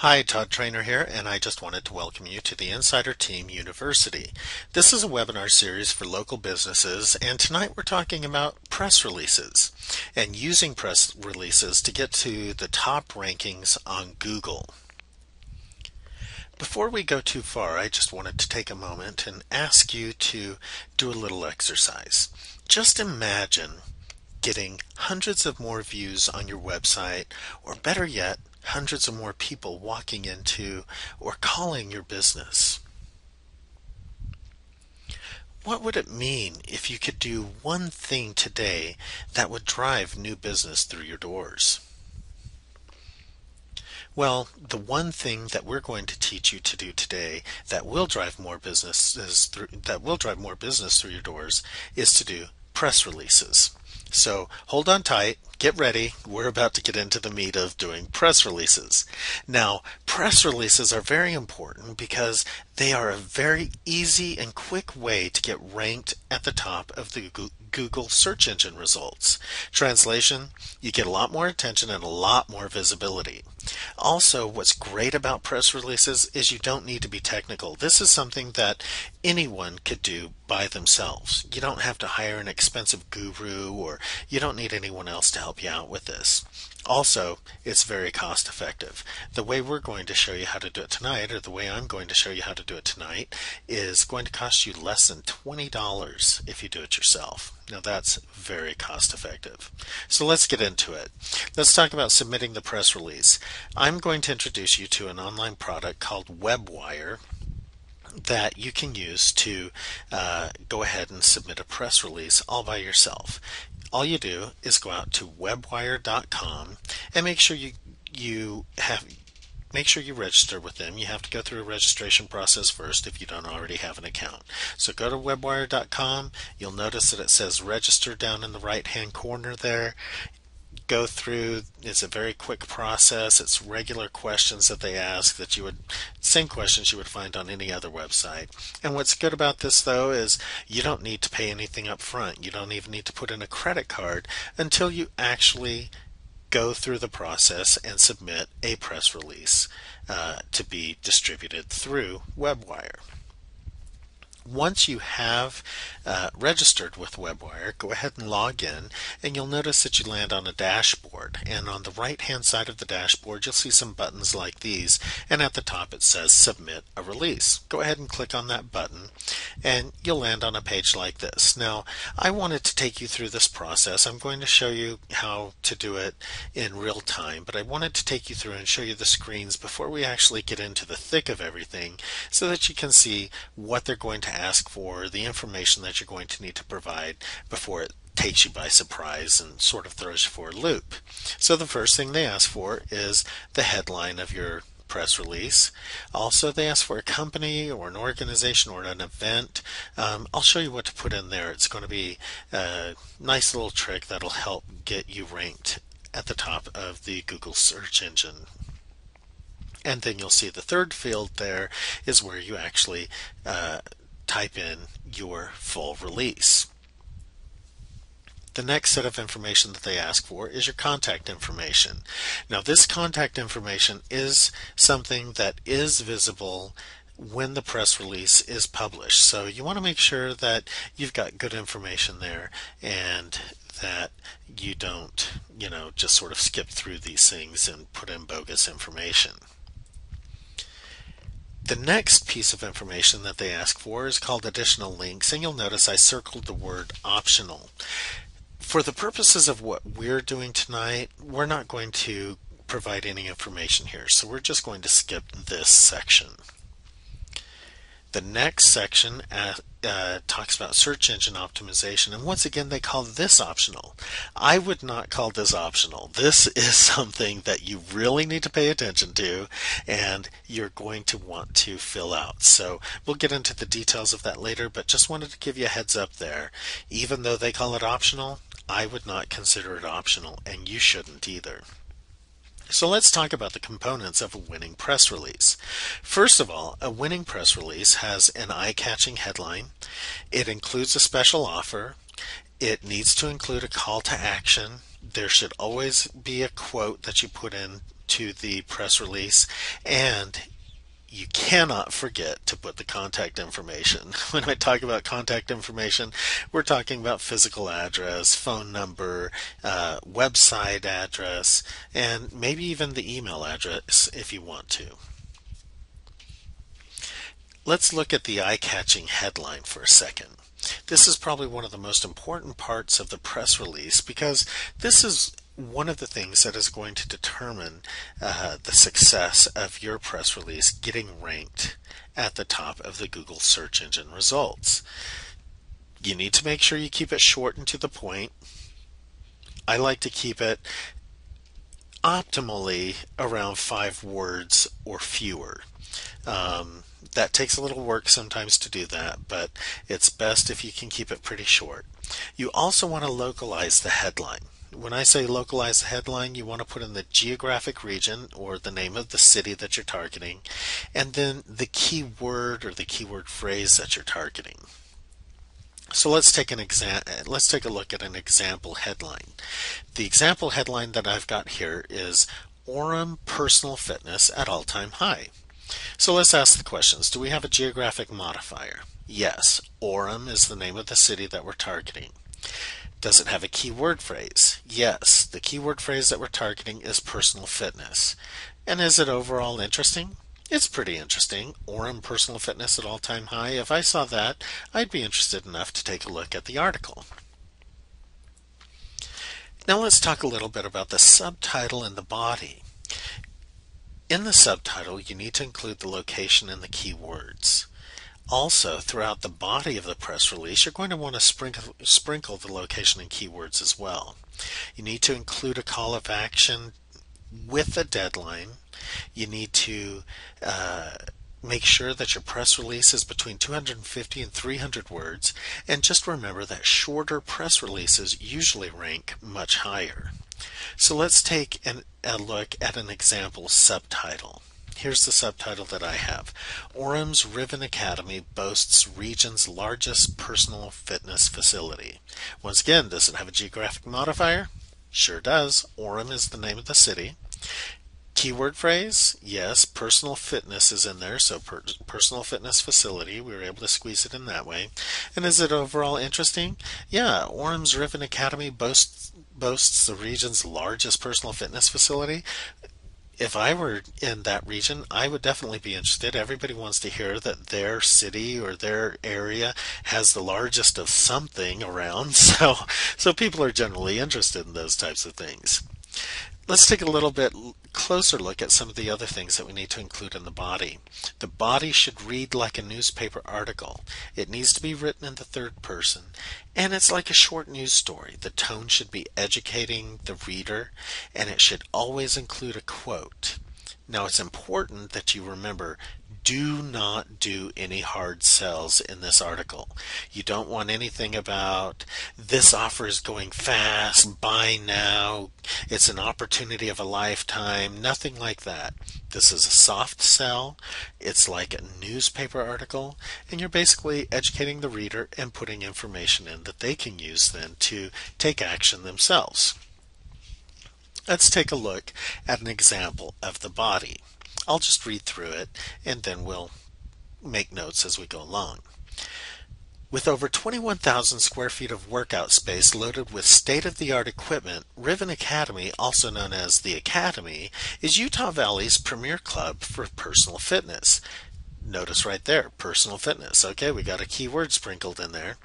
Hi, Todd Trainer here, and I just wanted to welcome you to the Insider Team University. This is a webinar series for local businesses, and tonight we're talking about press releases and using press releases to get to the top rankings on Google. Before we go too far, I just wanted to take a moment and ask you to do a little exercise. Just imagine getting hundreds of more views on your website, or better yet, hundreds of more people walking into or calling your business. What would it mean if you could do one thing today that would drive new business through your doors? Well, the one thing that we're going to teach you to do today that will drive more business through your doors is to do press releases. So hold on tight, get ready. We're about to get into the meat of doing press releases. Now, press releases are very important because they are a very easy and quick way to get ranked at the top of the Google search engine results. Translation, you get a lot more attention and a lot more visibility. Also, what's great about press releases is you don't need to be technical. This is something that anyone could do by themselves. You don't have to hire an expensive guru, or you don't need anyone else to help you out with this. Also, it's very cost effective. The way we're going to show you how to do it tonight, or the way I'm going to show you how to do it tonight, is going to cost you less than $20 if you do it yourself. Now that's very cost effective. So let's get into it. Let's talk about submitting the press release. I'm going to introduce you to an online product called WebWire that you can use to go ahead and submit a press release all by yourself. All you do is go out to webwire.com and make sure you register with them. You have to go through a registration process first if you don't already have an account. So go to webwire.com. You'll notice that it says register down in the right hand corner there. Go through, it's a very quick process. It's regular questions that they ask that same questions you would find on any other website. And what's good about this though is you don't need to pay anything up front. You don't even need to put in a credit card until you actually go through the process and submit a press release to be distributed through WebWire. Once you have registered with WebWire, go ahead and log in, and you'll notice that you land on a dashboard. And on the right hand side of the dashboard, you'll see some buttons like these, and at the top it says Submit a Release. Go ahead and click on that button, and you'll land on a page like this. Now, I wanted to take you through this process. I'm going to show you how to do it in real time, but I wanted to take you through and show you the screens before we actually get into the thick of everything, so that you can see what they're going to ask for, the information that you're going to need to provide before it takes you by surprise and sort of throws you for a loop. So the first thing they ask for is the headline of your press release. Also, they ask for a company or an organization or an event. I'll show you what to put in there. It's going to be a nice little trick that'll help get you ranked at the top of the Google search engine. And then you'll see the third field there is where you actually type in your full release. The next set of information that they ask for is your contact information. Now, this contact information is something that is visible when the press release is published. So you want to make sure that you've got good information there and that you don't, just sort of skip through these things and put in bogus information. The next piece of information that they ask for is called additional links, and you'll notice I circled the word optional. For the purposes of what we're doing tonight, we're not going to provide any information here, so we're just going to skip this section. The next section talks about search engine optimization, and once again they call this optional. I would not call this optional. This is something that you really need to pay attention to and you're going to want to fill out. So we'll get into the details of that later, but just wanted to give you a heads up there. Even though they call it optional, I would not consider it optional, and you shouldn't either. So let's talk about the components of a winning press release. First of all, a winning press release has an eye-catching headline. It includes a special offer. It needs to include a call to action. There should always be a quote that you put in to the press release, and you cannot forget to put the contact information. When I talk about contact information, we're talking about physical address, phone number, website address, and maybe even the email address if you want to. Let's look at the eye-catching headline for a second. This is probably one of the most important parts of the press release because this is one of the things that is going to determine the success of your press release getting ranked at the top of the Google search engine results. You need to make sure you keep it short and to the point. I like to keep it optimally around 5 words or fewer. That takes a little work sometimes to do that, but it's best if you can keep it pretty short. You also want to localize the headline. When I say localize the headline, you want to put in the geographic region or the name of the city that you're targeting, and then the keyword or the keyword phrase that you're targeting. So let's take a look at an example headline. The example headline that I've got here is Orem Personal Fitness at All-Time High. So let's ask the questions. Do we have a geographic modifier? Yes. Orem is the name of the city that we're targeting. Does it have a keyword phrase? Yes. The keyword phrase that we're targeting is personal fitness. And is it overall interesting? It's pretty interesting. Orem Personal Fitness at All-Time High. If I saw that, I'd be interested enough to take a look at the article. Now let's talk a little bit about the subtitle and the body. In the subtitle, you need to include the location and the keywords. Also, throughout the body of the press release, you're going to want to sprinkle the location and keywords as well. You need to include a call of action with a deadline. You need to make sure that your press release is between 250 and 300 words, and just remember that shorter press releases usually rank much higher. So let's take a look at an example subtitle. Here's the subtitle that I have. Orem's Riven Academy boasts region's largest personal fitness facility. Once again, does it have a geographic modifier? Sure does. Orem is the name of the city. Keyword phrase? Yes, personal fitness is in there, so personal fitness facility. We were able to squeeze it in that way. And is it overall interesting? Yeah, Orem's Riven Academy boasts the region's largest personal fitness facility. If I were in that region, I would definitely be interested. Everybody wants to hear that their city or their area has the largest of something around, so people are generally interested in those types of things. Let's take a little bit closer look at some of the other things that we need to include in the body. The body should read like a newspaper article. It needs to be written in the third person, and it's like a short news story. The tone should be educating the reader, and it should always include a quote. Now, it's important that you remember, do not do any hard sells in this article. You don't want anything about this offer is going fast, buy now, it's an opportunity of a lifetime, nothing like that. This is a soft sell, it's like a newspaper article, and you're basically educating the reader and putting information in that they can use then to take action themselves. Let's take a look at an example of the body. I'll just read through it and then we'll make notes as we go along. With over 21,000 square feet of workout space loaded with state-of-the-art equipment, Riven Academy, also known as the Academy, is Utah Valley's premier club for personal fitness. Notice right there, personal fitness. Okay, we got a keyword sprinkled in there.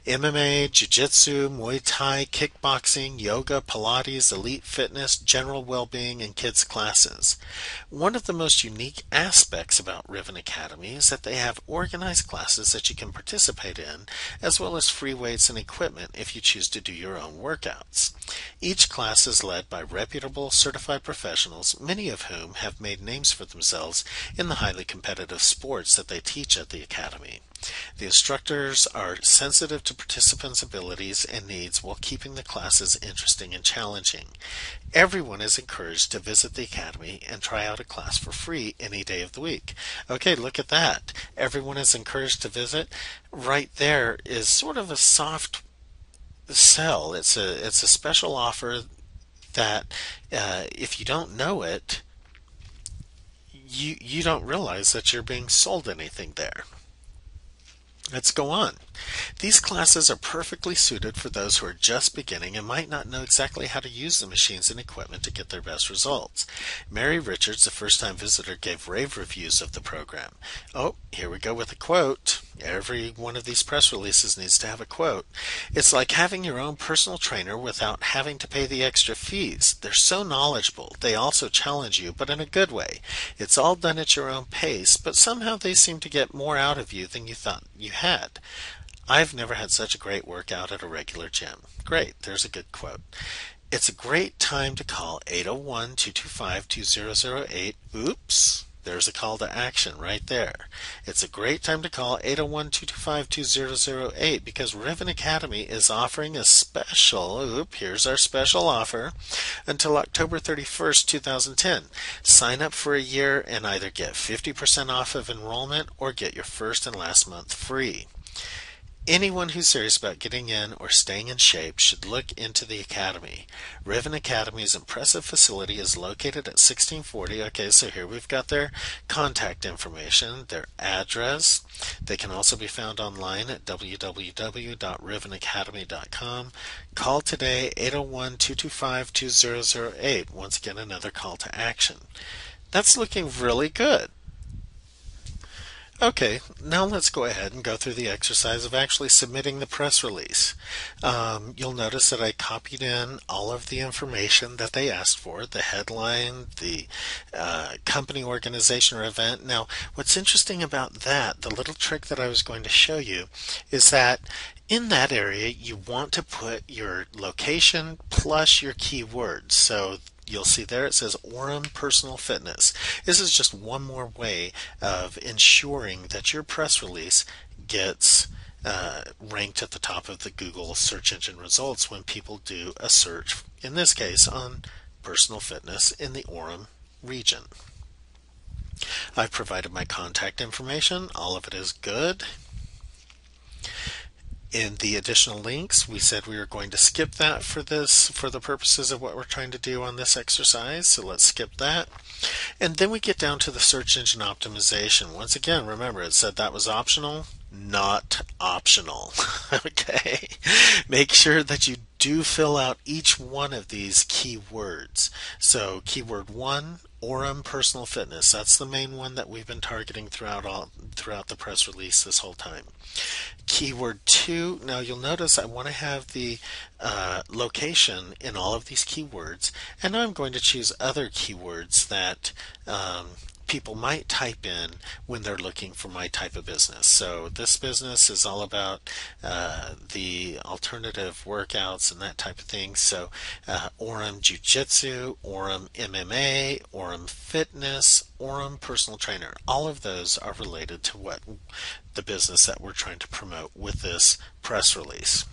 MMA, Jiu-Jitsu, Muay Thai, kickboxing, yoga, Pilates, elite fitness, general well-being, and kids classes. One of the most unique aspects about Riven Academy is that they have organized classes that you can participate in, as well as free weights and equipment if you choose to do your own workouts. Each class is led by reputable certified professionals, many of whom have made names for themselves in the highly competitive sports that they teach at the Academy. The instructors are sensitive to participants' abilities and needs while keeping the classes interesting and challenging. Everyone is encouraged to visit the Academy and try out a class for free any day of the week. Okay, look at that. Everyone is encouraged to visit. Right there is sort of a soft sell. It's a special offer that if you don't know it, you don't realize that you're being sold anything there. Let's go on. These classes are perfectly suited for those who are just beginning and might not know exactly how to use the machines and equipment to get their best results. Mary Richards, a first-time visitor, gave rave reviews of the program. Oh, here we go with a quote. Every one of these press releases needs to have a quote. It's like having your own personal trainer without having to pay the extra fees. They're so knowledgeable. They also challenge you, but in a good way. It's all done at your own pace, but somehow they seem to get more out of you than you thought you had. I've never had such a great workout at a regular gym. Great, there's a good quote. It's a great time to call 801-225-2008. Oops, there's a call to action right there. It's a great time to call 801-225-2008 because Riven Academy is offering a special, here's our special offer, until October 31st, 2010. Sign up for a year and either get 50% off of enrollment or get your first and last month free. Anyone who's serious about getting in or staying in shape should look into the Academy. Riven Academy's impressive facility is located at 1640. Okay, so here we've got their contact information, their address. They can also be found online at www.rivenacademy.com. Call today, 801-225-2008. Once again, another call to action. That's looking really good. Okay, now let's go ahead and go through the exercise of actually submitting the press release. You'll notice that I copied in all of the information that they asked for, the headline, the company, organization, or event. Now, what's interesting about that, the little trick that I was going to show you, is that in that area you want to put your location plus your keywords. So you'll see there it says Orem Personal Fitness. This is just one more way of ensuring that your press release gets ranked at the top of the Google search engine results when people do a search, in this case on personal fitness in the Orem region. I've provided my contact information. All of it is good. In the additional links, we said we were going to skip that for the purposes of what we're trying to do on this exercise, so let's skip that. And then we get down to the search engine optimization. Once again, remember it said that was optional, not optional. Okay, make sure that you do fill out each one of these keywords. So keyword 1, Orem Personal Fitness. That's the main one that we've been targeting throughout the press release this whole time. Keyword 2, now you'll notice I want to have the location in all of these keywords, and now I'm going to choose other keywords that people might type in when they're looking for my type of business. So this business is all about the alternative workouts and that type of thing. So Orem Jiu-Jitsu, Orem MMA, Orem Fitness, Orem Personal Trainer. All of those are related to what the business that we're trying to promote with this press release.